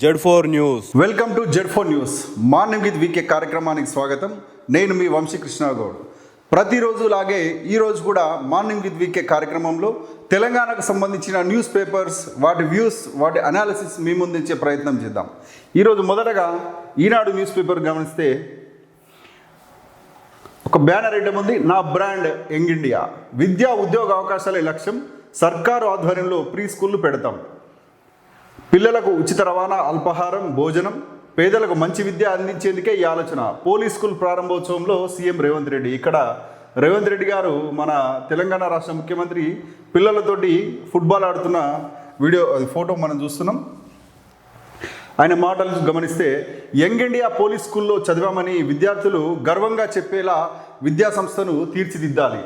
Z4 news. Welcome to Z4 news. Morning with VK కార్యక్రమానికి స్వాగతం. నేను మీ వంశీకృష్ణ గౌడ్. ప్రతిరోజు లాగే ఈరోజు కూడా మార్నింగ్ విత్ వీకే కార్యక్రమంలో తెలంగాణకు సంబంధించిన న్యూస్ పేపర్స్, వాటి వ్యూస్, వాటి అనాలిసిస్ మీ ముందుంచే ప్రయత్నం చేద్దాం. ఈరోజు మొదటగా ఈనాడు న్యూస్ పేపర్ గమనిస్తే ఒక బ్యానర్ ఇవ్వడం ఉంది. నా బ్రాండ్ యంగ్ ఇండియా, విద్యా ఉద్యోగ అవకాశాలే లక్ష్యం, సర్కారు ఆధ్వర్యంలో ప్రీ స్కూళ్ళు పెడతాం, పిల్లలకు ఉచిత రవాణా, అల్పాహారం, భోజనం, పేదలకు మంచి విద్య అందించేందుకే ఈ ఆలోచన. పోలీస్ స్కూల్ ప్రారంభోత్సవంలో సీఎం రేవంత్ రెడ్డి. ఇక్కడ రేవంత్ రెడ్డి గారు మన తెలంగాణ రాష్ట్ర ముఖ్యమంత్రి పిల్లలతోటి ఫుట్బాల్ ఆడుతున్న వీడియో, ఫోటో మనం చూస్తున్నాం. ఆయన మాటలు గమనిస్తే, యంగ్ ఇండియా పోలీస్ స్కూల్లో చదివామని విద్యార్థులు గర్వంగా చెప్పేలా విద్యా సంస్థను తీర్చిదిద్దాలి.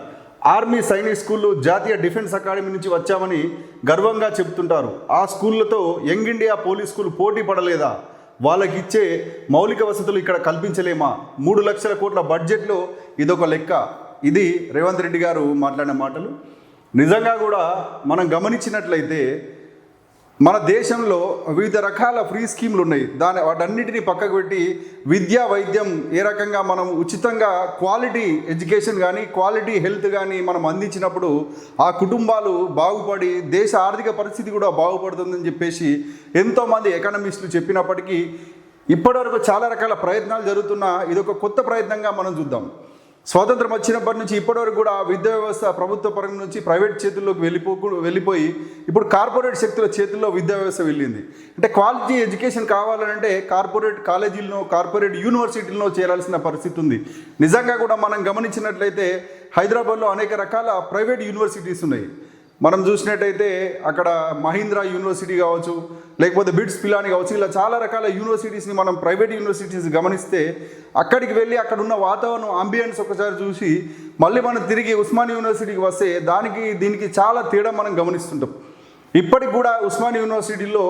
ఆర్మీ సైనిక్ స్కూళ్ళు జాతీయ డిఫెన్స్ అకాడమీ నుంచి వచ్చామని గర్వంగా చెబుతుంటారు. ఆ స్కూళ్ళతో యంగ్ ఇండియా పోలీస్ స్కూల్ పోటీ పడలేదా? వాళ్ళకి ఇచ్చే మౌలిక వసతులు ఇక్కడ కల్పించలేమా? 3 లక్షల కోట్ల బడ్జెట్లో ఇదొక లెక్క. ఇది రేవంత్ రెడ్డి గారు మాట్లాడిన మాటలు. నిజంగా కూడా మనం గమనించినట్లయితే మన దేశంలో వివిధ రకాల ఫ్రీ స్కీమ్లు ఉన్నాయి. వాటన్నిటిని పక్కకు పెట్టి విద్యా, వైద్యం ఏ రకంగా మనం ఉచితంగా క్వాలిటీ ఎడ్యుకేషన్ కానీ క్వాలిటీ హెల్త్ కానీ మనం అందించినప్పుడు ఆ కుటుంబాలు బాగుపడి దేశ ఆర్థిక పరిస్థితి కూడా బాగుపడుతుందని చెప్పేసి ఎంతోమంది ఎకనమిస్టులు చెప్పినప్పటికీ ఇప్పటివరకు చాలా రకాల ప్రయత్నాలు జరుగుతున్నా ఇదొక కొత్త ప్రయత్నంగా మనం చూద్దాం. స్వాతంత్రం వచ్చినప్పటి నుంచి ఇప్పటివరకు కూడా విద్యా వ్యవస్థ ప్రభుత్వ పరం నుంచి ప్రైవేట్ చేతుల్లోకి వెళ్ళిపోయి ఇప్పుడు కార్పొరేట్ శక్తుల చేతుల్లో విద్యా వ్యవస్థ వెళ్ళింది. అంటే క్వాలిటీ ఎడ్యుకేషన్ కావాలంటే కార్పొరేట్ కాలేజీలను, కార్పొరేట్ యూనివర్సిటీలను చేరాల్సిన పరిస్థితి ఉంది. నిజంగా కూడా మనం గమనించినట్లయితే హైదరాబాద్లో అనేక రకాల ప్రైవేట్ యూనివర్సిటీస్ ఉన్నాయి. మనం చూసినట్టయితే అక్కడ మహీంద్రా యూనివర్సిటీ కావచ్చు, లేకపోతే బిట్స్ పిలాని కావచ్చు, ఇలా చాలా రకాల యూనివర్సిటీస్ని మనం ప్రైవేట్ యూనివర్సిటీస్ గమనిస్తే అక్కడికి వెళ్ళి అక్కడ ఉన్న వాతావరణం, అంబియన్స్ ఒకసారి చూసి మళ్ళీ మనం తిరిగి ఉస్మానియా యూనివర్సిటీకి వస్తే దీనికి చాలా తేడా మనం గమనిస్తుంటాం. ఇప్పటికి కూడా ఉస్మానియా యూనివర్సిటీలో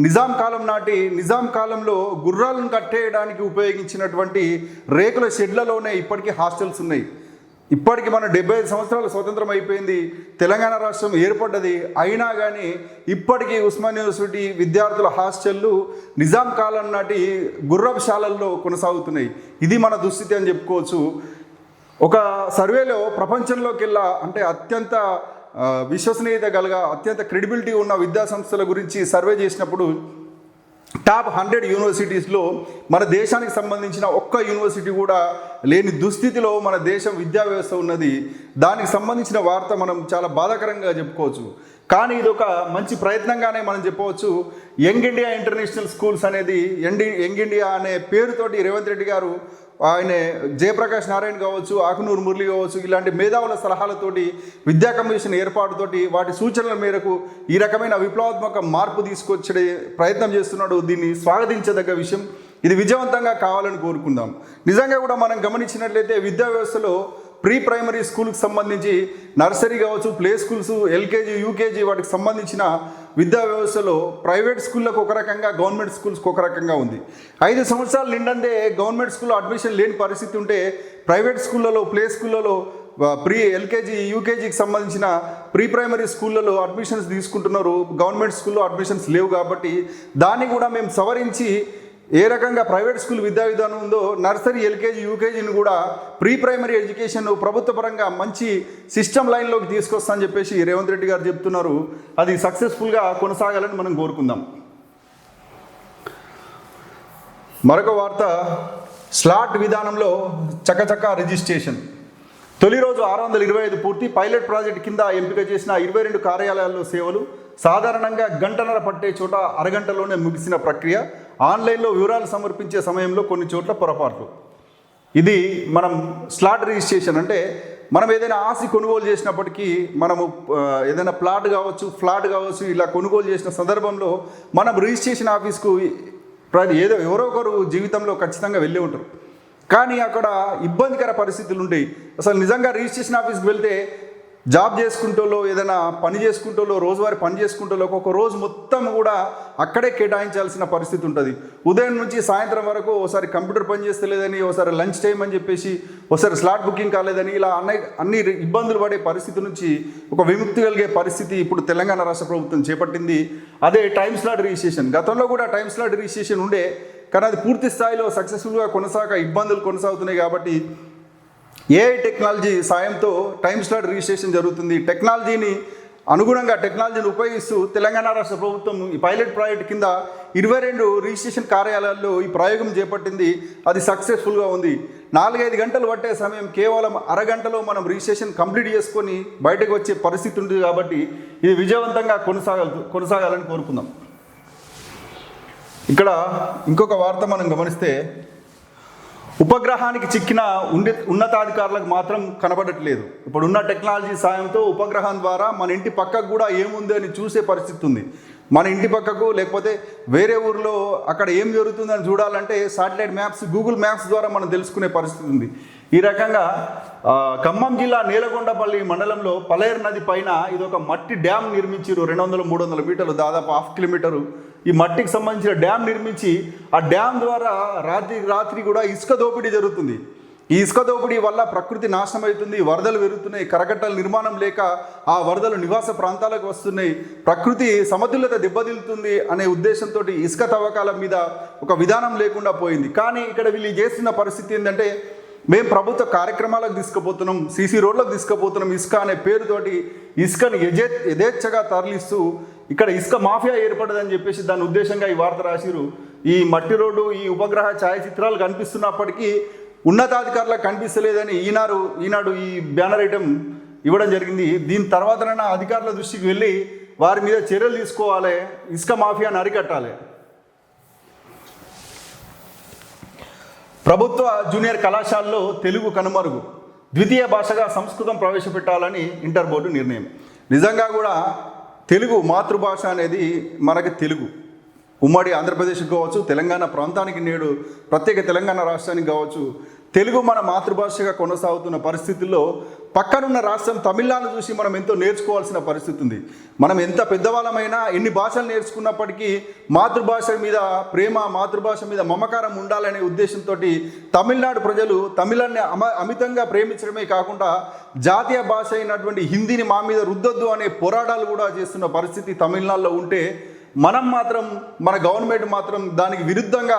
నిజాం కాలంలో గుర్రాలను కట్టేయడానికి ఉపయోగించినటువంటి రేకుల షెడ్లలోనే ఇప్పటికీ హాస్టల్స్ ఉన్నాయి. ఇప్పటికి మన 75 సంవత్సరాల స్వతంత్రం అయిపోయింది, తెలంగాణ రాష్ట్రం ఏర్పడ్డది. అయినా కానీ ఇప్పటికీ ఉస్మానియా యూనివర్సిటీ విద్యార్థుల హాస్టళ్ళు నిజాం కాలం నాటి గుర్రపుశాలల్లో కొనసాగుతున్నాయి. ఇది మన దుస్థితి అని చెప్పుకోవచ్చు. ఒక సర్వేలో ప్రపంచంలోకెల్లా అంటే అత్యంత విశ్వసనీయత అత్యంత క్రెడిబిలిటీ ఉన్న విద్యా సంస్థల గురించి సర్వే చేసినప్పుడు టాప్ 100 యూనివర్సిటీస్లో మన దేశానికి సంబంధించిన ఒక్క యూనివర్సిటీ కూడా లేని దుస్థితిలో మన దేశం విద్యా వ్యవస్థ ఉన్నది. దానికి సంబంధించిన వార్త మనం చాలా బాధాకరంగా చెప్పుకోవచ్చు. కానీ ఇది ఒక మంచి ప్రయత్నంగానే మనం చెప్పవచ్చు. యంగ్ ఇండియా ఇంటర్నేషనల్ స్కూల్స్ అనేది యంగ్ ఇండియా అనే పేరుతోటి రేవంత్ రెడ్డి గారు, ఆయన జయప్రకాష్ నారాయణ కావచ్చు, ఆకునూరు మురళి కావచ్చు, ఇలాంటి మేధావుల సలహాలతోటి విద్యా కమిషన్ ఏర్పాటుతోటి వాటి సూచనల మేరకు ఈ రకమైన విప్లవాత్మక మార్పు తీసుకొచ్చే ప్రయత్నం చేస్తున్నాడు. దీన్ని స్వాగతించదగ్గ విషయం. ఇది విజయవంతంగా కావాలని కోరుకుందాం. నిజంగా కూడా మనం గమనించినట్లయితే విద్యా వ్యవస్థలో ప్రీ ప్రైమరీ స్కూల్కి సంబంధించి నర్సరీ కావచ్చు, ప్లే స్కూల్స్, ఎల్కేజీ, యూకేజీ వాటికి సంబంధించిన విద్యా వ్యవస్థలో ప్రైవేట్ స్కూళ్ళకు ఒక రకంగా, గవర్నమెంట్ స్కూల్స్కి ఒక రకంగా ఉంది. 5 సంవత్సరాలు నిండందే గవర్నమెంట్ స్కూల్లో అడ్మిషన్ లేని పరిస్థితి ఉంటే ప్రైవేట్ స్కూళ్ళలో, ప్లే స్కూళ్ళలో ఎల్కేజీ, యూకేజీకి సంబంధించిన ప్రీ ప్రైమరీ స్కూళ్ళలో అడ్మిషన్స్ తీసుకుంటున్నారు. గవర్నమెంట్ స్కూల్లో అడ్మిషన్స్ లేవు కాబట్టి దాన్ని కూడా మేము సవరించి ఏ రకంగా ప్రైవేట్ స్కూల్ విద్యా విధానం ఉందో నర్సరీ, ఎల్కేజీ, యూకేజీని కూడా ప్రీ ప్రైమరీ ఎడ్యుకేషన్ ప్రభుత్వ పరంగా మంచి సిస్టమ్ లైన్లోకి తీసుకొస్తామని చెప్పేసి రేవంత్ రెడ్డి గారు చెప్తున్నారు. అది సక్సెస్ఫుల్గా కొనసాగాలని మనం కోరుకుందాం. మరొక వార్త, స్లాట్ విధానంలో చకచకా రిజిస్ట్రేషన్. తొలి రోజు 625 పూర్తి. పైలట్ ప్రాజెక్ట్ కింద ఎంపిక చేసిన 22 కార్యాలయాల్లో సేవలు. సాధారణంగా గంటన్నర పట్టే చోట అరగంటలోనే ముగిసిన ప్రక్రియ. ఆన్లైన్లో వివరాలు సమర్పించే సమయంలో కొన్ని చోట్ల పొరపాట్లు. ఇది మనం స్లాట్ రిజిస్ట్రేషన్ అంటే మనం ఏదైనా ఆస్తి కొనుగోలు చేసినప్పటికీ మనము ఏదైనా ఫ్లాట్ కావచ్చు ఇలా కొనుగోలు చేసిన సందర్భంలో మనం రిజిస్ట్రేషన్ ఆఫీస్కు ఎవరో ఒకరు జీవితంలో ఖచ్చితంగా వెళ్ళి ఉంటారు. కానీ అక్కడ ఇబ్బందికర పరిస్థితులు ఉంటాయి. అసలు నిజంగా రిజిస్ట్రేషన్ ఆఫీస్కి వెళ్తే జాబ్ చేసుకుంటూ ఏదైనా పని చేసుకుంటూ రోజువారీ పని చేసుకుంటూ ఒక రోజు మొత్తం కూడా అక్కడే కేటాయించాల్సిన పరిస్థితి ఉంటుంది. ఉదయం నుంచి సాయంత్రం వరకు ఒకసారి కంప్యూటర్ పని చేస్తలేదని, ఒకసారి లంచ్ టైం అని చెప్పేసి, ఒకసారి స్లాట్ బుకింగ్ కాలేదని, ఇలా అన్ని ఇబ్బందులు పడే పరిస్థితి నుంచి ఒక విముక్తి కలిగే పరిస్థితి ఇప్పుడు తెలంగాణ రాష్ట్ర ప్రభుత్వం చేపట్టింది. అదే టైం స్లాట్ రిజిస్ట్రేషన్. గతంలో కూడా టైం స్లాట్ రిజిస్ట్రేషన్ ఉండే, కానీ అది పూర్తి స్థాయిలో సక్సెస్ఫుల్గా ఇబ్బందులు కొనసాగుతున్నాయి. కాబట్టి ఏఐ టెక్నాలజీ సాయంతో టైం స్లాట్ రిజిస్ట్రేషన్ జరుగుతుంది. టెక్నాలజీని ఉపయోగిస్తూ తెలంగాణ రాష్ట్ర ప్రభుత్వం ఈ పైలట్ ప్రాజెక్ట్ కింద 22 రిజిస్ట్రేషన్ కార్యాలయాల్లో ఈ ప్రయోగం చేపట్టింది. అది సక్సెస్ఫుల్గా ఉంది. 4-5 గంటలు పట్టే సమయం కేవలం అరగంటలో మనం రిజిస్ట్రేషన్ కంప్లీట్ చేసుకొని బయటకు వచ్చే పరిస్థితి ఉంది. కాబట్టి ఇది విజయవంతంగా కొనసాగాలని కోరుకుందాం. ఇక్కడ ఇంకొక వార్త మనం గమనిస్తే, ఉపగ్రహానికి చిక్కిన ఉన్నతాధికారులకు మాత్రం కనబడట్లేదు. ఇప్పుడున్న టెక్నాలజీ సాయంతో ఉపగ్రహం ద్వారా మన ఇంటి పక్కకు కూడా ఏముంది అని చూసే పరిస్థితి ఉంది. మన ఇంటి పక్కకు లేకపోతే వేరే ఊరిలో అక్కడ ఏం జరుగుతుందని చూడాలంటే శాటిలైట్ మ్యాప్స్, గూగుల్ మ్యాప్స్ ద్వారా మనం తెలుసుకునే పరిస్థితి ఉంది. ఈ రకంగా ఖమ్మం జిల్లా నేలగొండపల్లి మండలంలో పలేరు నది పైన ఇది ఒక మట్టి డ్యామ్ నిర్మించారు. 200-300 మీటర్లు, దాదాపు 1/2 కిలోమీటరు ఈ మట్టికి సంబంధించిన డ్యామ్ నిర్మించి ఆ డ్యామ్ ద్వారా రాత్రి కూడా ఇసుక దోపిడీ జరుగుతుంది. ఈ ఇసుక దోపిడీ వల్ల ప్రకృతి నాశనం అవుతుంది, వరదలు పెరుగుతున్నాయి, కరకట్టల నిర్మాణం లేక ఆ వరదలు నివాస ప్రాంతాలకు వస్తున్నాయి, ప్రకృతి సమతుల్యత దెబ్బతిల్లుతుంది అనే ఉద్దేశంతో ఇసుక తవ్వకాల మీద ఒక విధానం లేకుండా పోయింది. కానీ ఇక్కడ వీళ్ళు చేస్తున్న పరిస్థితి ఏంటంటే, మేము ప్రభుత్వ కార్యక్రమాలకు తీసుకుపోతున్నాం, సీసీ రోడ్లకు తీసుకుపోతున్నాం, ఇసుక అనే పేరుతోటి ఇసుకను యథేచ్ఛగా తరలిస్తూ ఇక్కడ ఇసుక మాఫియా ఏర్పడదని చెప్పేసి దాని ఉద్దేశంగా ఈ వార్త రాసిరు. ఈ మట్టి రోడ్డు, ఈ ఉపగ్రహ ఛాయాచిత్రాలు కనిపిస్తున్నప్పటికీ ఉన్నతాధికారులకు కనిపిస్తలేదని ఈనాడు ఈ బ్యానర్ ఐటమ్ ఇవ్వడం జరిగింది. దీని తర్వాతనైనా అధికారుల దృష్టికి వెళ్ళి వారి మీద చర్యలు తీసుకోవాలి, ఇసుక మాఫియాను అరికట్టాలి. ప్రభుత్వ జూనియర్ కళాశాలలో తెలుగు కనుమరుగు, ద్వితీయ భాషగా సంస్కృతం ప్రవేశపెట్టాలని ఇంటర్ బోర్డు నిర్ణయం. నిజంగా కూడా తెలుగు మాతృభాష అనేది మనకి తెలుగు ఉమ్మడి ఆంధ్రప్రదేశ్కి కావచ్చు, తెలంగాణ ప్రాంతానికి నేడు ప్రత్యేక తెలంగాణ రాష్ట్రానికి కావచ్చు, తెలుగు మన మాతృభాషగా కొనసాగుతున్న పరిస్థితుల్లో పక్కనున్న రాష్ట్రం తమిళనాడు చూసి మనం ఎంతో నేర్చుకోవాల్సిన పరిస్థితి ఉంది. మనం ఎంత పెద్దవాళ్ళమైనా, ఎన్ని భాషలు నేర్చుకున్నప్పటికీ మాతృభాష మీద ప్రేమ, మాతృభాష మీద మమకారం ఉండాలనే ఉద్దేశంతో తమిళనాడు ప్రజలు తమిళాన్ని అమితంగా ప్రేమించడమే కాకుండా జాతీయ భాష అయినటువంటి హిందీని మా మీద రుద్దొద్దు అనే పోరాటాలు కూడా చేస్తున్న పరిస్థితి తమిళనాడులో ఉంటే, మనం మాత్రం, మన గవర్నమెంట్ మాత్రం దానికి విరుద్ధంగా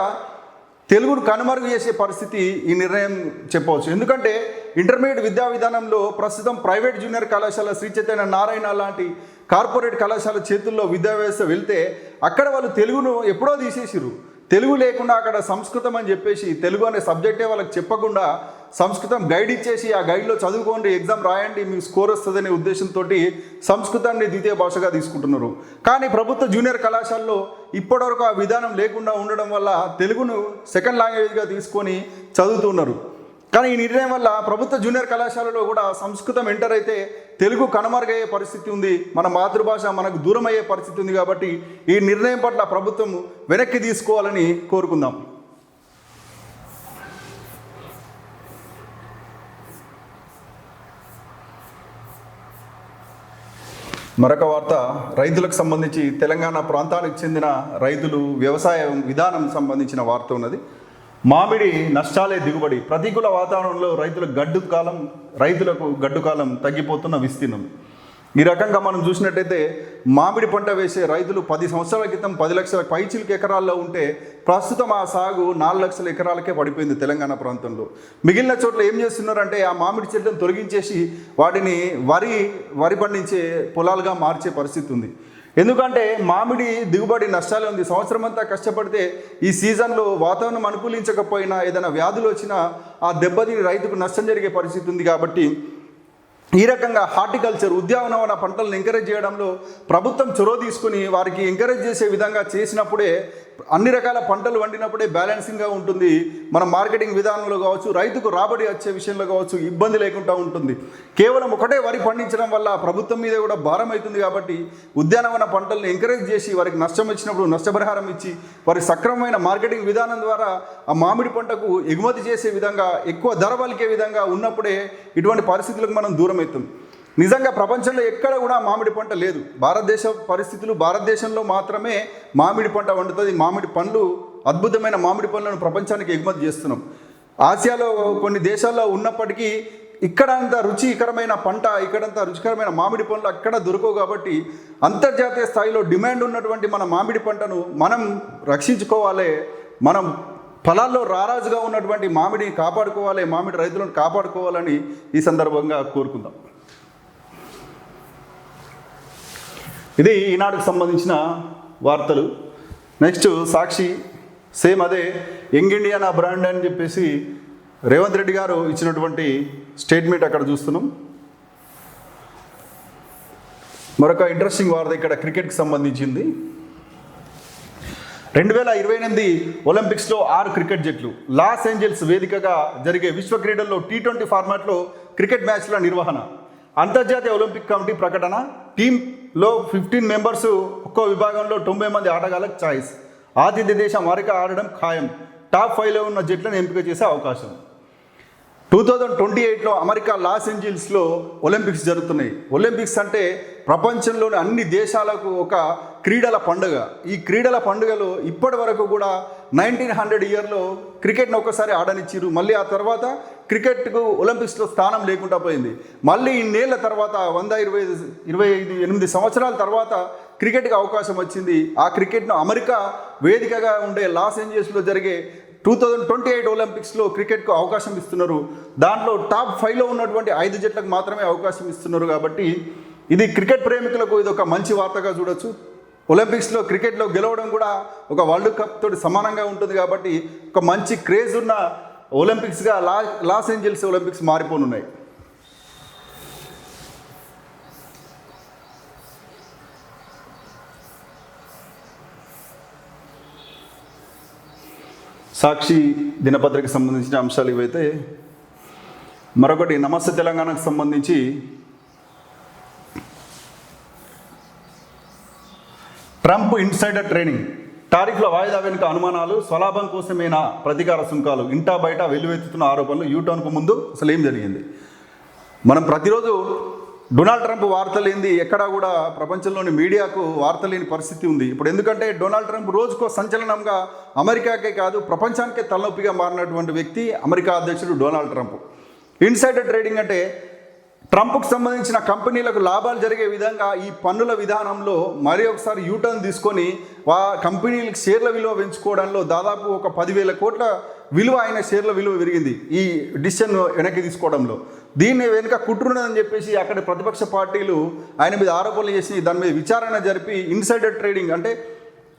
తెలుగును కనుమరుగు చేసే పరిస్థితి ఈ నిర్ణయం చెప్పవచ్చు. ఎందుకంటే ఇంటర్మీడియట్ విద్యా విధానంలో ప్రస్తుతం ప్రైవేట్ జూనియర్ కళాశాల శ్రీ చైతన్య నారాయణ లాంటి కార్పొరేట్ కళాశాల చేతుల్లో విద్యా వ్యవస్థ వెళ్తే అక్కడ వాళ్ళు తెలుగును ఎప్పుడో తీసేసిరు. తెలుగు లేకుండా అక్కడ సంస్కృతం అని చెప్పేసి తెలుగు అనే సబ్జెక్టే వాళ్ళకి చెప్పకుండా సంస్కృతం గైడ్ ఇచ్చేసి ఆ గైడ్లో చదువుకోండి, ఎగ్జామ్ రాయండి, మీకు స్కోర్ వస్తుందనే ఉద్దేశంతో సంస్కృతాన్ని ద్వితీయ భాషగా తీసుకుంటున్నారు. కానీ ప్రభుత్వ జూనియర్ కళాశాలలో ఇప్పటివరకు ఆ విధానం లేకుండా ఉండడం వల్ల తెలుగును సెకండ్ లాంగ్వేజ్గా తీసుకొని చదువుతున్నారు. కానీ ఈ నిర్ణయం వల్ల ప్రభుత్వ జూనియర్ కళాశాలలో కూడా సంస్కృతం ఎంటర్ అయితే తెలుగు కనుమరుగయ్యే పరిస్థితి ఉంది, మన మాతృభాష మనకు దూరం అయ్యే పరిస్థితి ఉంది. కాబట్టి ఈ నిర్ణయం పట్ల ప్రభుత్వం వెనక్కి తీసుకోవాలని కోరుకుందాం. మరొక వార్త, రైతులకు సంబంధించి తెలంగాణ ప్రాంతానికి చెందిన రైతులు వ్యవసాయ విధానం సంబంధించిన వార్త ఉన్నది. మామిడి నష్టాలే దిగుబడి, ప్రతికూల వాతావరణంలో రైతులకు గడ్డు కాలం తగ్గిపోతున్న విస్తీర్ణం. ఈ రకంగా మనం చూసినట్టయితే మామిడి పంట వేసే రైతులు 10 సంవత్సరాల క్రితం 10 లక్షల పైచిలుకు ఎకరాల్లో ఉంటే ప్రస్తుతం ఆ సాగు 4 లక్షల ఎకరాలకే పడిపోయింది తెలంగాణ ప్రాంతంలో. మిగిలిన చోట్ల ఏం చేస్తున్నారంటే ఆ మామిడి చెట్లను తొలగించేసి వాటిని వరి పండించే పొలాలుగా మార్చే పరిస్థితి ఉంది. ఎందుకంటే మామిడి దిగుబడి నష్టాలే ఉంది. సంవత్సరం అంతా కష్టపడితే ఈ సీజన్లో వాతావరణం అనుకూలించకపోయినా ఏదైనా వ్యాధులు వచ్చినా ఆ దెబ్బతిని రైతుకు నష్టం జరిగే పరిస్థితి ఉంది. కాబట్టి ఈ రకంగా హార్టికల్చర్, ఉద్యానవన పంటలను ఎంకరేజ్ చేయడంలో ప్రభుత్వం చొరవ తీసుకుని వారికి ఎంకరేజ్ చేసే విధంగా చేసినప్పుడే, అన్ని రకాల పంటలు వండినప్పుడే బ్యాలెన్సింగ్గా ఉంటుంది. మన మార్కెటింగ్ విధానంలో కావచ్చు, రైతుకు రాబడి వచ్చే విషయంలో కావచ్చు ఇబ్బంది లేకుండా ఉంటుంది. కేవలం ఒకటే వరి పండించడం వల్ల ప్రభుత్వం మీద కూడా భారం అవుతుంది. కాబట్టి ఉద్యానవన పంటలను ఎంకరేజ్ చేసి వారికి నష్టం వచ్చినప్పుడు నష్టపరిహారం ఇచ్చి వారి సక్రమమైన మార్కెటింగ్ విధానం ద్వారా ఆ మామిడి పంటకు ఎగుమతి చేసే విధంగా, ఎక్కువ ధర పలికే విధంగా ఉన్నప్పుడే ఇటువంటి పరిస్థితులకు మనం దూరం అవుతాం. నిజంగా ప్రపంచంలో ఎక్కడ కూడా మామిడి పంట లేదు. భారతదేశ పరిస్థితులు, భారతదేశంలో మాత్రమే మామిడి పంట వండుతుంది. మామిడి పండ్లు, అద్భుతమైన మామిడి పండ్లను ప్రపంచానికి ఎగుమతి చేస్తున్నాం. ఆసియాలో కొన్ని దేశాల్లో ఉన్నప్పటికీ ఇక్కడంత రుచికరమైన పంట, ఇక్కడంత రుచికరమైన మామిడి పండ్లు అక్కడ దొరకవు. కాబట్టి అంతర్జాతీయ స్థాయిలో డిమాండ్ ఉన్నటువంటి మన మామిడి పంటను మనం రక్షించుకోవాలి. మనం ఫలాల్లో రారాజుగా ఉన్నటువంటి మామిడిని కాపాడుకోవాలి, మామిడి రైతులను కాపాడుకోవాలని ఈ సందర్భంగా కోరుకుందాం. ఇది ఈనాడుకు సంబంధించిన వార్తలు. నెక్స్ట్ సాక్షి, సేమ్ అదే యంగ్ ఇండియా నా బ్రాండ్ అని చెప్పేసి రేవంత్ రెడ్డి గారు ఇచ్చినటువంటి స్టేట్మెంట్ అక్కడ చూస్తున్నాం. మరొక ఇంట్రెస్టింగ్ వార్త ఇక్కడ క్రికెట్కి సంబంధించింది. 2028 ఒలింపిక్స్లో 6 క్రికెట్ జట్లు. లాస్ ఏంజల్స్ వేదికగా జరిగే విశ్వ క్రీడల్లో T20 ఫార్మాట్లో క్రికెట్ మ్యాచ్ల నిర్వహణ. అంతర్జాతీయ ఒలింపిక్ కమిటీ ప్రకటన. టీంలో 15 మెంబర్స్, ఒక్కో విభాగంలో 90 మంది ఆటగాళ్ళకు ఛాయిస్. ఆతిథ్య దేశం అమెరికా ఆడడం ఖాయం. టాప్ 5లో ఉన్న జట్లను ఎంపిక చేసే అవకాశం. 2028లో అమెరికా లాస్ ఏంజల్స్లో ఒలింపిక్స్ జరుగుతున్నాయి. ఒలింపిక్స్ అంటే ప్రపంచంలోని అన్ని దేశాలకు ఒక క్రీడల పండుగ. ఈ క్రీడల పండుగలో ఇప్పటి వరకు కూడా 1900 ఇయర్లో క్రికెట్ను ఒకసారి ఆడనిచ్చిరు. మళ్ళీ ఆ తర్వాత క్రికెట్కు ఒలింపిక్స్లో స్థానం లేకుండా పోయింది. మళ్ళీ ఇన్నేళ్ల తర్వాత 128 సంవత్సరాల తర్వాత క్రికెట్కి అవకాశం వచ్చింది. ఆ క్రికెట్ను అమెరికా వేదికగా ఉండే లాస్ ఏంజల్స్లో జరిగే 2028 ఒలింపిక్స్లో క్రికెట్కు అవకాశం ఇస్తున్నారు. దాంట్లో టాప్ 5లో ఉన్నటువంటి 5 జట్లకు మాత్రమే అవకాశం ఇస్తున్నారు. కాబట్టి ఇది క్రికెట్ ప్రేమికులకు ఇది ఒక మంచి వార్తగా చూడొచ్చు. ఒలింపిక్స్లో క్రికెట్లో గెలవడం కూడా ఒక వరల్డ్ కప్ తోటి సమానంగా ఉంటుంది. కాబట్టి ఒక మంచి క్రేజ్ ఉన్న ఒలింపిక్స్గా లాస్ ఏంజల్స్ ఒలింపిక్స్ మారిపోనున్నాయి. సాక్షి దినపత్రికకు సంబంధించిన అంశాలు ఇవైతే, మరొకటి నమస్తే తెలంగాణకు సంబంధించి ట్రంప్ ఇన్సైడర్ ట్రేడింగ్. టారిఫ్ల వాయిదా వెనుక అనుమానాలు, స్వలాభం కోసమేనా ప్రతీకార సుంకాలు, ఇంటా బయట వెల్లువెత్తుతున్న ఆరోపణలు. యూటర్న్కు ముందు అసలు ఏం జరిగింది? మనం ప్రతిరోజు డొనాల్డ్ ట్రంప్ వార్తలేంది, ఎక్కడా కూడా ప్రపంచంలోని మీడియాకు వార్త లేని పరిస్థితి ఉంది ఇప్పుడు. ఎందుకంటే డొనాల్డ్ ట్రంప్ రోజుకో సంచలనంగా అమెరికాకే కాదు ప్రపంచానికే తలనొప్పిగా మారినటువంటి వ్యక్తి అమెరికా అధ్యక్షుడు డొనాల్డ్ ట్రంప్. ఇన్సైడర్ ట్రేడింగ్ అంటే ట్రంప్కు సంబంధించిన కంపెనీలకు లాభాలు జరిగే విధంగా ఈ పన్నుల విధానంలో మరి ఒకసారి యూటర్న్ తీసుకొని కంపెనీలకు షేర్ల విలువ పెంచుకోవడంలో దాదాపు ఒక 10,000 కోట్ల విలువ, ఆయన షేర్ల విలువ పెరిగింది ఈ డిసిషన్ వెనక్కి తీసుకోవడంలో. దీన్ని వెనుక కుట్రున్నదని చెప్పేసి అక్కడ ప్రతిపక్ష పార్టీలు ఆయన మీద ఆరోపణలు చేసి దాని మీద విచారణ జరిపి ఇన్సైడర్ ట్రేడింగ్ అంటే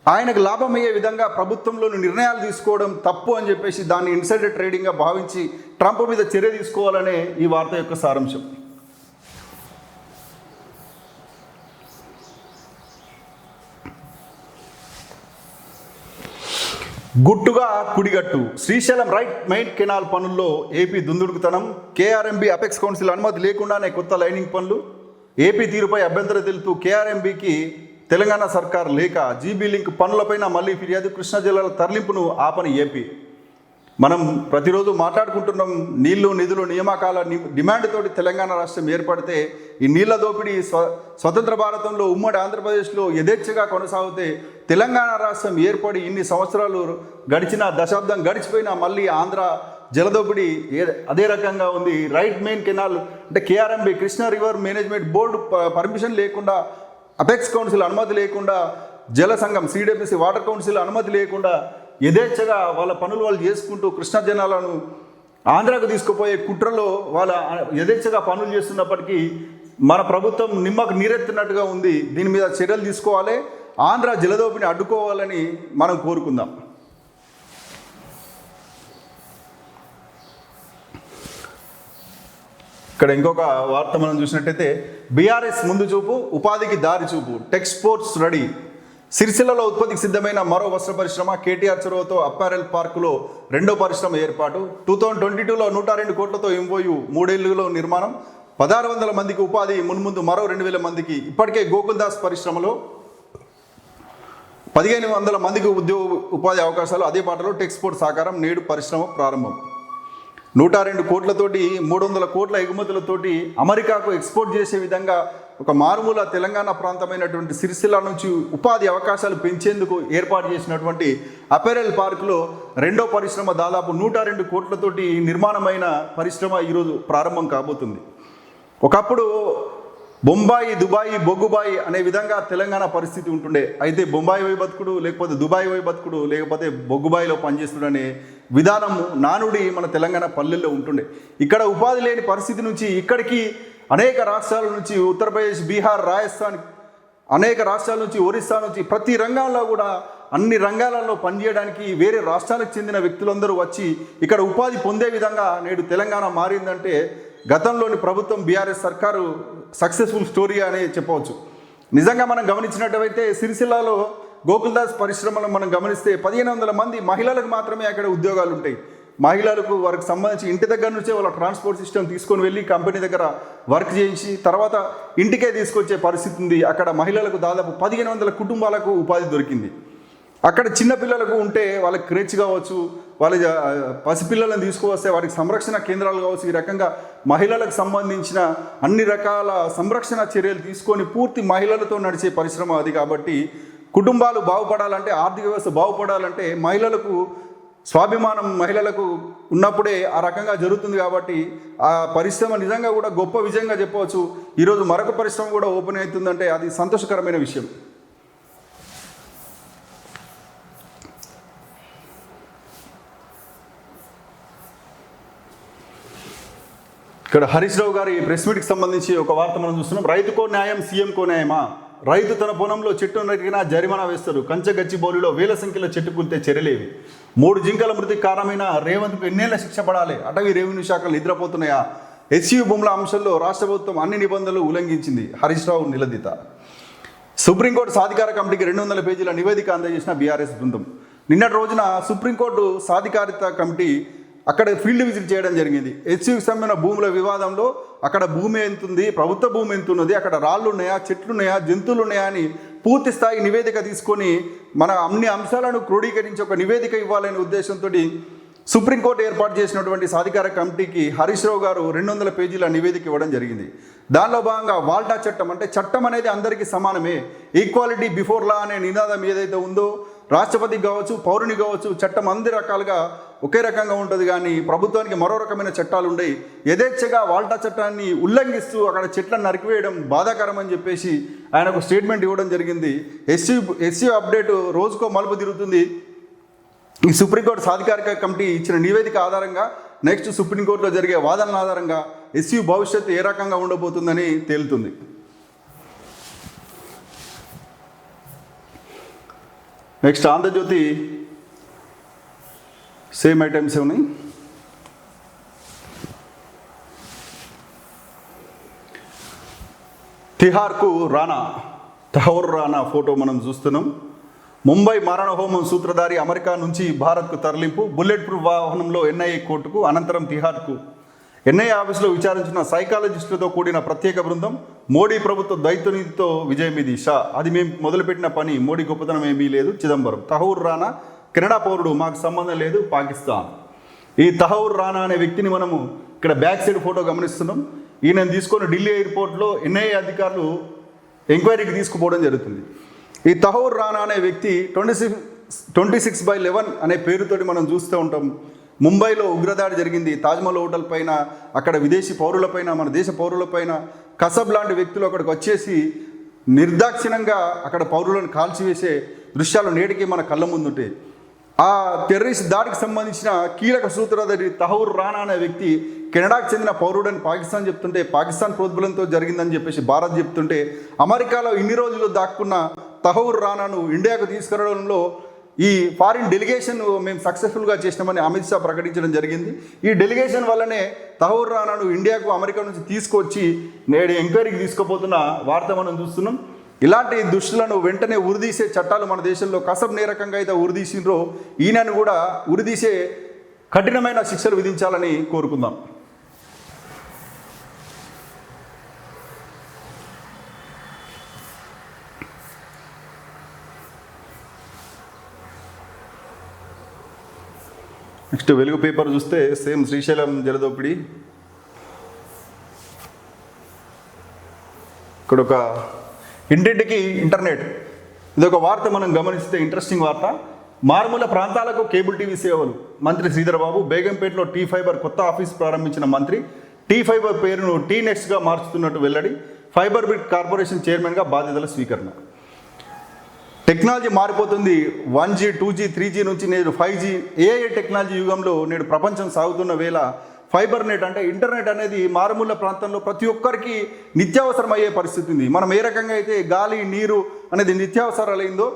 ఆయనకు లాభం అయ్యే విధంగా ప్రభుత్వంలోని నిర్ణయాలు తీసుకోవడం తప్పు అని చెప్పేసి దాన్ని ఇన్సైడర్ ట్రేడింగ్గా భావించి ట్రంప్ మీద చర్య తీసుకోవాలనే ఈ వార్త యొక్క సారాంశం. గుట్టుగా కుడిగట్టు. శ్రీశైలం రైట్ మెయిన్ కెనాల్ పనుల్లో ఏపీ దుందుడుకుతనం. కేఆర్ఎంబీ అపెక్స్ కౌన్సిల్ అనుమతి లేకుండానే కొత్త లైనింగ్ పనులు. ఏపీ తీరుపై అభ్యంతరం తెలుపుతూ కేఆర్ఎంబీకి తెలంగాణ సర్కార్ లేఖ. జీబీ లింక్ పనులపైన మళ్ళీ ఫిర్యాదు. కృష్ణా జిల్లాల తరలింపును ఆపని ఏపీ. మనం ప్రతిరోజు మాట్లాడుకుంటున్నాం నీళ్లు, నిధులు, నియామకాల డిమాండ్ తోటి తెలంగాణ రాష్ట్రం ఏర్పడితే ఈ నీళ్ల దోపిడీ స్వతంత్ర భారతంలో ఉమ్మడి ఆంధ్రప్రదేశ్లో యథేచ్ఛగా కొనసాగితే తెలంగాణ రాష్ట్రం ఏర్పడి ఇన్ని సంవత్సరాలు గడిచిన, దశాబ్దం గడిచిపోయినా మళ్ళీ ఆంధ్ర జలదోపిడీ అదే రకంగా ఉంది. రైట్ మెయిన్ కెనాల్ అంటే KRMB Krishna river management board permission లేకుండా, అపెక్స్ కౌన్సిల్ అనుమతి లేకుండా, జల సంఘం సిడబ్ల్యూసి వాటర్ కౌన్సిల్ అనుమతి లేకుండా యథేచ్ఛగా వాళ్ళ పనులు వాళ్ళు చేసుకుంటూ కృష్ణా జనాలను ఆంధ్రాకు తీసుకుపోయే కుట్రలో వాళ్ళ యథేచ్ఛగా పనులు చేస్తున్నప్పటికీ మన ప్రభుత్వం నిమ్మకు నీరెత్తినట్టుగా ఉంది. దీని మీద చర్యలు తీసుకోవాలి, ఆంధ్ర జలదోపిని అడ్డుకోవాలని మనం కోరుకుందాం. ఇక్కడ ఇంకొక వార్త మనం చూసినట్టయితే బీఆర్ఎస్ ముందు చూపు, ఉపాధికి దారి చూపు. టెక్స్పోర్ట్స్ రెడీ. సిరిసిల్లలో ఉత్పత్తికి సిద్ధమైన మరో వస్త్ర పరిశ్రమ. కేటీఆర్ చొరవతో అప్పారెల్ పార్కులో రెండో పరిశ్రమ ఏర్పాటు. 2022లో 102 కోట్లతో ఎంఓయూ, 3 ఏళ్లలో నిర్మాణం. 1600 మందికి ఉపాధి, మున్ముందు మరో 2000 మందికి. ఇప్పటికే గోకుల్దాస్ పరిశ్రమలో 1500 మందికి ఉపాధి అవకాశాలు. అదే పాటలో టెక్స్పోర్ట్ సాకారం. నేడు పరిశ్రమ ప్రారంభం. 102 కోట్లతోటి 300 కోట్ల ఎగుమతులతోటి అమెరికాకు ఎక్స్పోర్ట్ చేసే విధంగా ఒక మారుమూల తెలంగాణ ప్రాంతమైనటువంటి సిరిసిల్ల నుంచి ఉపాధి అవకాశాలు పెంచేందుకు ఏర్పాటు చేసినటువంటి అపెరల్ పార్కులో రెండో పరిశ్రమ దాదాపు 102 కోట్లతోటి నిర్మాణమైన పరిశ్రమ ఈరోజు ప్రారంభం కాబోతుంది. ఒకప్పుడు బొంబాయి, దుబాయి, బొగ్గుబాయి అనే విధంగా తెలంగాణ పరిస్థితి ఉంటుండే. అయితే బొంబాయి పోయి బతుకుడు, లేకపోతే దుబాయ్ పోయి బతుకుడు, లేకపోతే బొగ్గుబాయిలో పనిచేస్తుడు అనే విధానము నానుడి మన తెలంగాణ పల్లెల్లో ఉంటుండే. ఇక్కడ ఉపాధి లేని పరిస్థితి నుంచి ఇక్కడికి అనేక రాష్ట్రాల నుంచి, ఉత్తరప్రదేశ్, బీహార్, రాజస్థాన్, అనేక రాష్ట్రాల నుంచి, ఒరిస్సా నుంచి ప్రతి రంగంలో కూడా అన్ని రంగాలలో పనిచేయడానికి వేరే రాష్ట్రాలకు చెందిన వ్యక్తులందరూ వచ్చి ఇక్కడ ఉపాధి పొందే విధంగా నేడు తెలంగాణ మారిందంటే గతంలోని ప్రభుత్వం బీఆర్ఎస్ సర్కారు సక్సెస్ఫుల్ స్టోరీ అనే చెప్పవచ్చు. నిజంగా మనం గమనించినట్టయితే సిరిసిల్లాలో గోకుల్దాస్ పరిశ్రమలో మనం గమనిస్తే 1500 మంది మహిళలకు మాత్రమే అక్కడ ఉద్యోగాలు ఉంటాయి. మహిళలకు వారికి సంబంధించి ఇంటి దగ్గర నుంచే వాళ్ళ ట్రాన్స్పోర్ట్ సిస్టమ్ తీసుకొని వెళ్ళి కంపెనీ దగ్గర వర్క్ చేయించి తర్వాత ఇంటికే తీసుకొచ్చే పరిస్థితి ఉంది. అక్కడ మహిళలకు దాదాపు 1500 కుటుంబాలకు ఉపాధి దొరికింది. అక్కడ చిన్నపిల్లలకు ఉంటే వాళ్ళకి క్రేచ్ కావచ్చు, వాళ్ళ పసిపిల్లలను తీసుకువస్తే వారికి సంరక్షణ కేంద్రాలు కావచ్చు, ఈ రకంగా మహిళలకు సంబంధించిన అన్ని రకాల సంరక్షణ చర్యలు తీసుకొని పూర్తి మహిళలతో నడిచే పరిశ్రమ అది. కాబట్టి కుటుంబాలు బాగుపడాలంటే, ఆర్థిక వ్యవస్థ బాగుపడాలంటే మహిళలకు స్వాభిమానం మహిళలకు ఉన్నప్పుడే ఆ రకంగా జరుగుతుంది. కాబట్టి ఆ పరిశ్రమ నిజంగా కూడా గొప్ప విజయంగా చెప్పవచ్చు. ఈరోజు మరొక పరిశ్రమ కూడా ఓపెన్ అవుతుందంటే అది సంతోషకరమైన విషయం. ఇక్కడ హరీష్ రావు గారి ప్రెస్ మీట్కి సంబంధించి ఒక వార్త మనం చూస్తున్నాం. రైతుకో న్యాయం, సీఎంకో న్యాయమా? రైతు తన పొలంలో చెట్టు నరికినా జరిమానా వేస్తారు. గచ్చిబౌలిలో వేల సంఖ్యలో చెట్టు కూలితే చర్యలేవి. 3 జింకల మృతికి కారణమైన రేవంత్కు ఎన్నేళ్ల శిక్ష పడాలి? అటవీ రెవెన్యూ శాఖలు నిద్రపోతున్నాయా? హెచ్యూ భూముల అంశంలో రాష్ట్ర ప్రభుత్వం అన్ని నిబంధనలు ఉల్లంఘించింది. హరీష్ రావు నిలదీత. సుప్రీంకోర్టు సాధికార కమిటీకి 200 పేజీల నివేదిక అందజేసిన బీఆర్ఎస్ బృందం. నిన్నటి రోజున సుప్రీంకోర్టు సాధికారిత కమిటీ అక్కడ ఫీల్డ్ విజిట్ చేయడం జరిగింది. హెచ్యూకి సంబంధించిన భూముల వివాదంలో అక్కడ భూమి ఎంత ఉంది, ప్రభుత్వ భూమి ఎంత ఉన్నది, అక్కడ రాళ్ళు ఉన్నాయా, చెట్లు ఉన్నాయా, జంతువులు ఉన్నాయా అని పూర్తి స్థాయి నివేదిక తీసుకొని మన అన్ని అంశాలను క్రోడీకరించి ఒక నివేదిక ఇవ్వాలనే ఉద్దేశంతో సుప్రీంకోర్టు ఏర్పాటు చేసినటువంటి సాధికార కమిటీకి హరీష్ రావు గారు 200 పేజీల నివేదిక ఇవ్వడం జరిగింది. దానిలో భాగంగా వాల్టా చట్టం, అంటే చట్టం అనేది అందరికీ సమానమే, ఈక్వాలిటీ బిఫోర్ లా అనే నినాదం ఏదైతే ఉందో రాష్ట్రపతికి కావచ్చు, పౌరుని కావచ్చు, చట్టం అన్ని రకాలుగా ఒకే రకంగా ఉంటుంది. కానీ ప్రభుత్వానికి మరో రకమైన చట్టాలు ఉండయి. యథేచ్ఛగా వాల్టా చట్టాన్ని ఉల్లంఘిస్తూ అక్కడ చెట్లను నరికివేయడం బాధాకరం అని చెప్పేసి ఆయన ఒక స్టేట్మెంట్ ఇవ్వడం జరిగింది. ఎస్సీ అప్డేట్ రోజుకో మలుపు తిరుగుతుంది. ఈ సుప్రీంకోర్టు సాధికారిక కమిటీ ఇచ్చిన నివేదిక ఆధారంగా నెక్స్ట్ సుప్రీంకోర్టులో జరిగే వాదనల ఆధారంగా ఎస్సీ భవిష్యత్తు ఏ రకంగా ఉండబోతుందని తేలుతుంది. నెక్స్ట్ ఆంధ్రజ్యోతి సేమ్ ఐటమ్స్ ఉన్నాయి. తిహార్కు రానా, తహౌర్ రానా ఫోటో మనం చూస్తున్నాం. ముంబై మారణహోమం సూత్రధారి అమెరికా నుంచి భారత్కు తరలింపు. బుల్లెట్ ప్రూఫ్ వాహనంలో ఎన్ఐఏ కోర్టుకు, అనంతరం తిహార్కు. ఎన్ఐఏ ఆఫీసులో విచారించిన సైకాలజిస్టులతో కూడిన ప్రత్యేక బృందం. మోడీ ప్రభుత్వ దైత్యనీతితో విజయం ఇది. షా, అది మేము మొదలుపెట్టిన పని, మోడీ గొప్పతనం ఏమీ లేదు. చిదంబరం. తహౌర్ రానా కెనడా పౌరుడు, మాకు సంబంధం లేదు, పాకిస్తాన్. ఈ తహౌర్ రానా అనే వ్యక్తిని మనము ఇక్కడ బ్యాక్ సైడ్ ఫోటో గమనిస్తున్నాం. ఈయనను తీసుకొని ఢిల్లీ ఎయిర్పోర్ట్లో ఎన్ఐఏ అధికారులు ఎంక్వైరీకి తీసుకుపోవడం జరుగుతుంది. ఈ తహౌర్ రానా అనే వ్యక్తి 26/11 అనే పేరుతోటి మనం చూస్తూ ఉంటాం. ముంబైలో ఉగ్రదాడి జరిగింది. తాజ్మహల్ హోటల్ పైన, అక్కడ విదేశీ పౌరులపైన, మన దేశ పౌరులపైన కసబ్ లాంటి వ్యక్తులు అక్కడికి వచ్చేసి నిర్దాక్షిణ్యంగా అక్కడ పౌరులను కాల్చివేసే దృశ్యాలు నేటికి మన కళ్ళ ముందుంటాయి. ఆ టెర్రరిస్ట్ దాడికి సంబంధించిన కీలక సూత్రధారి తహౌర్ రానా అనే వ్యక్తి కెనడాకు చెందిన పౌరుడని పాకిస్తాన్ చెప్తుంటే, పాకిస్తాన్ ప్రోద్బలంతో జరిగిందని చెప్పేసి భారత్ చెప్తుంటే, అమెరికాలో ఇన్ని రోజులు దాక్కున్న తహౌర్ రానాను ఇండియాకు తీసుకురావడంలో ఈ ఫారిన్ డెలిగేషన్ మేము సక్సెస్ఫుల్గా చేసినామని అమిత్ షా ప్రకటించడం జరిగింది. ఈ డెలిగేషన్ వల్లనే తహౌర్ రానాను ఇండియాకు అమెరికా నుంచి తీసుకొచ్చి నేడు ఎంక్వైరీకి తీసుకుపోతున్న వార్త మనం చూస్తున్నాం. ఇలాంటి దుష్టులను వెంటనే ఉరిదీసే చట్టాలు మన దేశంలో కసబ్ ఏ రకంగా అయితే ఉరిదీసిండ్రో ఈయనను కూడా ఉరిదీసే కఠినమైన శిక్షలు విధించాలని కోరుకుందాం. నెక్స్ట్ వెలుగు పేపర్ చూస్తే సేమ్ శ్రీశైలం జలదోపిడి. ఇక్కడ ఒక ఇంటింటికి ఇంటర్నెట్, ఇదొక వార్త మనం గమనిస్తే ఇంట్రెస్టింగ్ వార్త. మారుమూల ప్రాంతాలకు కేబుల్ టీవీ సేవలు. మంత్రి శ్రీధర్ బాబు బేగంపేటలో టీ ఫైబర్ కొత్త ఆఫీస్ ప్రారంభించిన మంత్రి టీ ఫైబర్ పేరును టీ నెక్స్ట్గా మార్చుతున్నట్టు వెల్లడి. ఫైబర్ గ్రిడ్ కార్పొరేషన్ చైర్మన్గా బాధ్యతల స్వీకరణ. టెక్నాలజీ మారిపోతుంది. 1G 2G 3G నుంచి నేడు 5G AI టెక్నాలజీ యుగంలో నేడు ప్రపంచం సాగుతున్న వేళ ఫైబర్ నెట్ అంటే ఇంటర్నెట్ అనేది మారుమూల ప్రాంతంలో ప్రతి ఒక్కరికి నిత్యావసరం అయ్యే పరిస్థితి ఉంది. మనం ఏ రకంగా అయితే గాలి నీరు అనేది నిత్యావసరాలైందో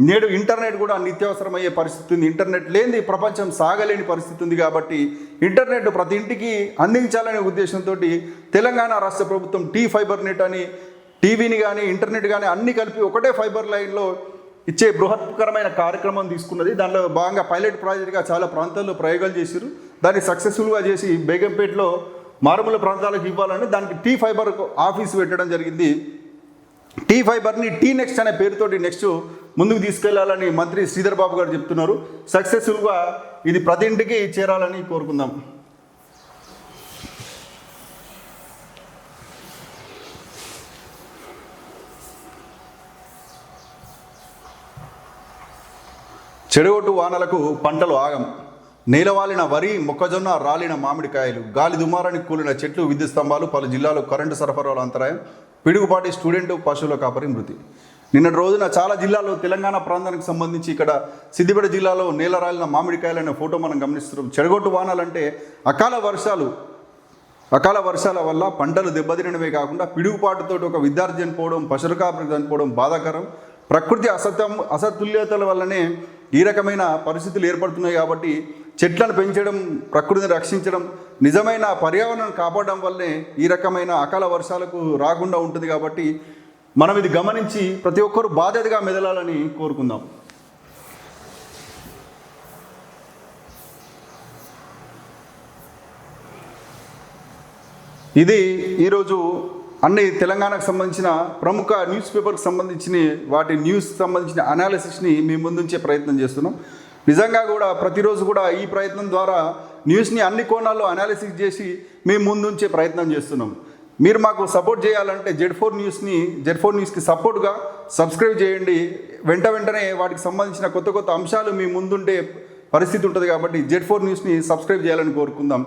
నేడు ఇంటర్నెట్ కూడా నిత్యావసరం అయ్యే పరిస్థితి ఉంది. ఇంటర్నెట్ లేనిది ప్రపంచం సాగలేని పరిస్థితి ఉంది. కాబట్టి ఇంటర్నెట్ ప్రతి ఇంటికి అందించాలనే ఉద్దేశంతో తెలంగాణ రాష్ట్ర ప్రభుత్వం టీ ఫైబర్ నెట్ అని టీవీని కానీ ఇంటర్నెట్ కానీ అన్ని కలిపి ఒకటే ఫైబర్ లైన్లో ఇచ్చే బృహత్కరమైన కార్యక్రమం తీసుకున్నది. దానిలో భాగంగా పైలట్ ప్రాజెక్ట్గా చాలా ప్రాంతాల్లో ప్రయోగాలు చేశారు. దాన్ని సక్సెస్ఫుల్గా చేసి బేగంపేటలో మారుమూల ప్రాంతాలకు ఇవ్వాలని దానికి టీ ఫైబర్ ఆఫీస్ పెట్టడం జరిగింది. టీ ఫైబర్ని టీ నెక్స్ట్ అనే పేరుతోటి నెక్స్ట్ ముందుకు తీసుకెళ్లాలని మంత్రి శ్రీధర్ బాబు గారు చెప్తున్నారు. సక్సెస్ఫుల్గా ఇది ప్రతి ఇంటికి చేరాలని కోరుకుందాం. చెడగొట్టు వానలకు పంటలు ఆగం. నేలవాలిన వరి, మొక్కజొన్న, రాలిన మామిడికాయలు, గాలి దుమారానికి కూలిన చెట్లు, విద్యుత్ స్తంభాలు, పలు జిల్లాలో కరెంటు సరఫరాల అంతరాయం, పిడుగుపాటి స్టూడెంట్, పశువుల కాపరి మృతి. నిన్నటి రోజున చాలా జిల్లాల్లో తెలంగాణ ప్రాంతానికి సంబంధించి ఇక్కడ సిద్దిపేట జిల్లాలో నేల రాలిన మామిడికాయలు అనే ఫోటో మనం గమనిస్తున్నాం. చెడగొట్టు వానాలంటే అకాల వర్షాల వల్ల పంటలు దెబ్బతినడమే కాకుండా పిడుగుపాటుతో ఒక విద్యార్థి చనిపోవడం, పశువుల కాపరి చనిపోవడం బాధాకరం. ప్రకృతి అసతుల్యతల వల్లనే ఈ రకమైన పరిస్థితులు ఏర్పడుతున్నాయి. కాబట్టి చెట్లను పెంచడం, ప్రకృతిని రక్షించడం, నిజమైన పర్యావరణాన్ని కాపాడడం వల్లే ఈ రకమైన అకాల వర్షాలకు రాకుండా ఉంటుంది. కాబట్టి మనం ఇది గమనించి ప్రతి ఒక్కరూ బాధ్యతగా మెదలాలని కోరుకుందాం. ఇది ఈరోజు అన్ని తెలంగాణకు సంబంధించిన ప్రముఖ న్యూస్ పేపర్కి సంబంధించిన వాటి న్యూస్ సంబంధించిన అనాలిసిస్ని మేము ముందుంచే ప్రయత్నం చేస్తున్నాం. నిజంగా కూడా ప్రతిరోజు కూడా ఈ ప్రయత్నం ద్వారా న్యూస్ని అన్ని కోణాల్లో అనాలిసిస్ చేసి మేము ముందుంచే ప్రయత్నం చేస్తున్నాం. మీరు మాకు సపోర్ట్ చేయాలంటే Z4 న్యూస్కి సపోర్ట్గా సబ్స్క్రైబ్ చేయండి. వెంటనే వాటికి సంబంధించిన కొత్త అంశాలు మీ ముందుండే పరిస్థితి ఉంటుంది. కాబట్టి Z4 న్యూస్ని సబ్స్క్రైబ్ చేయాలని కోరుకుందాం.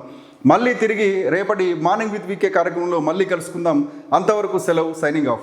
మళ్ళీ తిరిగి రేపటి మార్నింగ్ విత్ వీకే కార్యక్రమంలో మళ్ళీ కలుసుకుందాం. అంతవరకు సెలవు. Signing off.